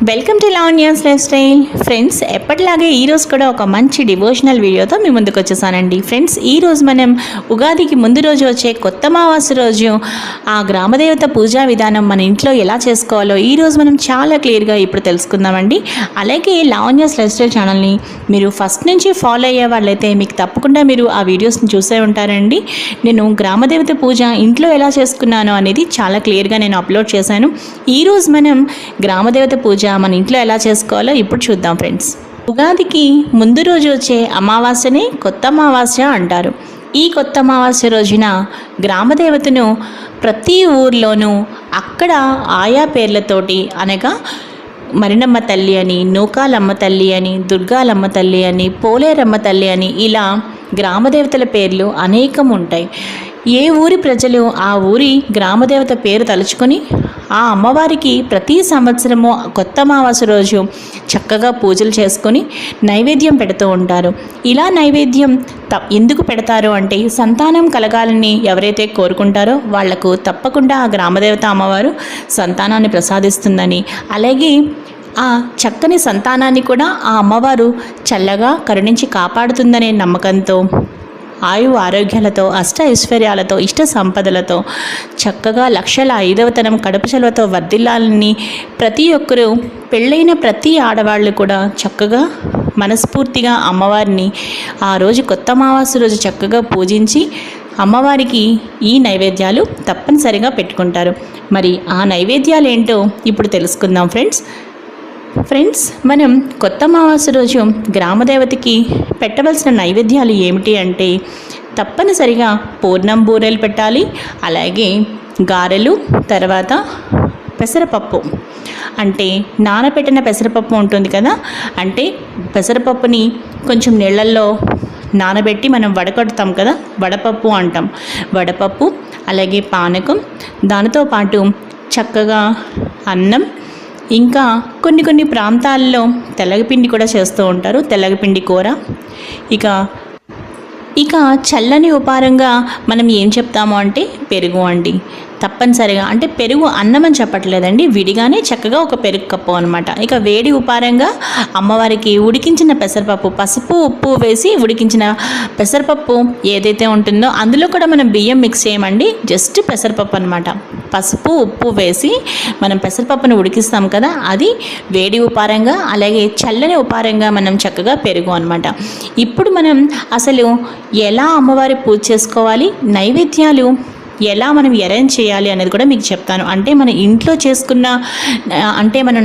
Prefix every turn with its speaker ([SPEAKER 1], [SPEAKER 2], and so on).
[SPEAKER 1] Welcome to Lavanya's life style. Friends, ఎప్పటిలాగే ఈరోజు కూడా ఒక మంచి డివోషనల్ వీడియోతో మీ ముందుకు వచ్చేసానండి. ఫ్రెండ్స్, ఈరోజు మనం ఉగాదికి ముందు రోజు వచ్చే కొత్త అమావాస్య రోజు ఆ గ్రామదేవత పూజా విధానం మన ఇంట్లో ఎలా చేసుకోవాలో ఈరోజు మనం చాలా క్లియర్గా ఇప్పుడు తెలుసుకుందామండి. అలాగే లావణ్యాస్ లైఫ్ స్టైల్ ఛానల్ని మీరు ఫస్ట్ నుంచి ఫాలో అయ్యే వాళ్ళైతే మీకు తప్పకుండా మీరు ఆ వీడియోస్ని చూసే ఉంటారండి. నేను గ్రామదేవత పూజ ఇంట్లో ఎలా చేసుకున్నానో అనేది చాలా క్లియర్గా నేను అప్లోడ్ చేశాను. ఈరోజు మనం గ్రామదేవత పూజ మన ఇంట్లో ఎలా చేసుకోవాలో ఇప్పుడు చూద్దాం. ఫ్రెండ్స్, ఉగాదికి ముందు రోజు వచ్చే అమావాస్యని కొత్త అమావాస్య అంటారు. ఈ కొత్త అమావాస్య రోజున గ్రామదేవతను ప్రతి ఊర్లోనూ అక్కడ ఆయా పేర్లతోటి, అనగా మరినమ్మ తల్లి అని, నూకాలమ్మ తల్లి అని, దుర్గాలమ్మ తల్లి అని, పోలేరమ్మ తల్లి అని, ఇలా గ్రామదేవతల పేర్లు అనేకం ఉంటాయి. ఏ ఊరి ప్రజలు ఆ ఊరి గ్రామదేవత పేరు తలుచుకొని ఆ అమ్మవారికి ప్రతి సంవత్సరము కొత్త అమావాస్య రోజు చక్కగా పూజలు చేసుకొని నైవేద్యం పెడుతూ ఉంటారు. ఇలా నైవేద్యం ఎందుకు పెడతారు అంటే, సంతానం కలగాలని ఎవరైతే కోరుకుంటారో వాళ్లకు తప్పకుండా ఆ గ్రామదేవత అమ్మవారు సంతానాన్ని ప్రసాదిస్తుందని, అలాగే ఆ చక్కని సంతానాన్ని కూడా ఆ అమ్మవారు చల్లగా కరుణించి కాపాడుతుందనే నమ్మకంతో, ఆయు ఆరోగ్యాలతో, అష్ట ఐశ్వర్యాలతో, ఇష్ట సంపదలతో చక్కగా లక్షల 5వతనం కడుపు చలవతో వర్ధిల్లాలని ప్రతి ఒక్కరూ, పెళ్ళైన ప్రతి ఆడవాళ్ళు కూడా చక్కగా మనస్ఫూర్తిగా అమ్మవారిని ఆ రోజు కొత్త అమావాస్య రోజు చక్కగా పూజించి అమ్మవారికి ఈ నైవేద్యాలు తప్పనిసరిగా పెట్టుకుంటారు. మరి ఆ నైవేద్యాలు ఏంటో ఇప్పుడు తెలుసుకుందాం. ఫ్రెండ్స్, మనం కొత్త అమావాస్య రోజు గ్రామదేవతకి పెట్టవలసిన నైవేద్యాలు ఏమిటి అంటే, తప్పనిసరిగా పూర్ణం బూరెలు పెట్టాలి, అలాగే గారెలు, తర్వాత పెసరపప్పు, అంటే నానబెట్టిన పెసరపప్పు ఉంటుంది కదా, అంటే పెసరపప్పుని కొంచెం నీళ్ళల్లో నానబెట్టి మనం వడకడతాం కదా, వడపప్పు అంటాం. వడపప్పు, అలాగే పానకం, దానితో పాటు చక్కగా అన్నం, ఇంకా కొన్ని ప్రాంతాల్లో తెల్లగపిండి కూడా చేస్తూ ఉంటారు, తెల్లగపిండి కూర. ఇక చల్లని ఉపారంగా మనం ఏం చెప్తాము అంటే పెరుగు అండి. తప్పనిసరిగా, అంటే పెరుగు అన్నం అని చెప్పట్లేదండి, విడిగానే చక్కగా ఒక పెరుగు కప్పు అనమాట. ఇక వేడి ఉపారంగా అమ్మవారికి ఉడికించిన పెసరపప్పు, పసుపు ఉప్పు వేసి ఉడికించిన పెసరపప్పు ఏదైతే ఉంటుందో అందులో కూడా మనం బియ్యం మిక్స్ చేయమండి, జస్ట్ పెసరపప్పు అనమాట. పసుపు ఉప్పు వేసి మనం పెసరపప్పును ఉడికిస్తాం కదా, అది వేడి ఉపారంగా, అలాగే చల్లని ఉపారంగా మనం చక్కగా పెరుగు అనమాట. ఇప్పుడు మనం అసలు ఎలా అమ్మవారి పూజ చేసుకోవాలి, నైవేద్యాలు ఎలా మనం అరేంజ్ చేయాలి అనేది కూడా మీకు చెప్తాను. అంటే మన ఇంట్లో చేసుకున్న, అంటే మనం